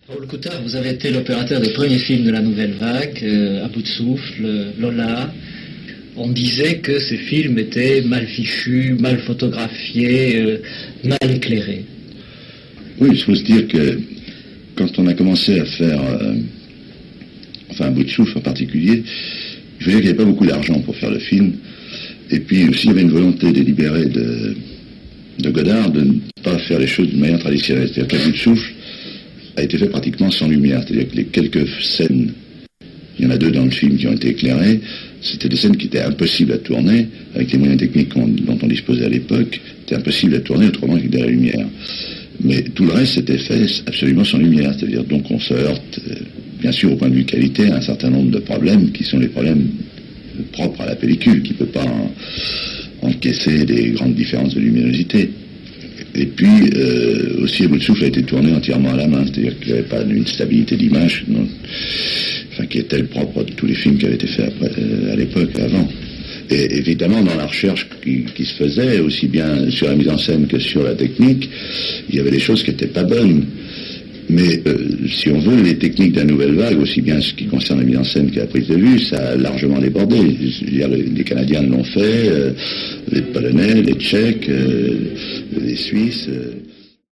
Raoul Coutard, vous avez été l'opérateur des premiers films de la Nouvelle Vague, À bout de souffle, Lola. On disait que ces films étaient mal fichus, mal photographiés, mal éclairés. Oui, il faut se dire que quand on a commencé à faire, À bout de souffle en particulier, il faut dire qu'il n'y avait pas beaucoup d'argent pour faire le film. Et puis aussi, il y avait une volonté délibérée de Godard de ne pas faire les choses d'une manière traditionnelle. C'est-à-dire qu'À bout de souffle a été fait pratiquement sans lumière. C'est-à-dire que les quelques scènes, il y en a 2 dans le film qui ont été éclairées, c'était des scènes qui étaient impossibles à tourner, avec les moyens techniques dont on disposait à l'époque, c'était impossible à tourner autrement qu'avec de la lumière. Mais tout le reste s'était fait absolument sans lumière. C'est-à-dire donc on se heurte, bien sûr au point de vue qualité, à un certain nombre de problèmes qui sont les problèmes propres à la pellicule, qui ne peut pas encaisser des grandes différences de luminosité. Et puis, aussi, À bout de souffle a été tourné entièrement à la main, c'est-à-dire qu'il n'y avait pas une stabilité d'image, qui est telle propre de tous les films qui avaient été faits à l'époque, avant. Et évidemment, dans la recherche qui se faisait, aussi bien sur la mise en scène que sur la technique, il y avait des choses qui n'étaient pas bonnes. Mais si on veut, les techniques de la Nouvelle Vague, aussi bien ce qui concerne la mise en scène que la prise de vue, ça a largement débordé. Je veux dire, les Canadiens l'ont fait, les Polonais, les Tchèques, les Suisses...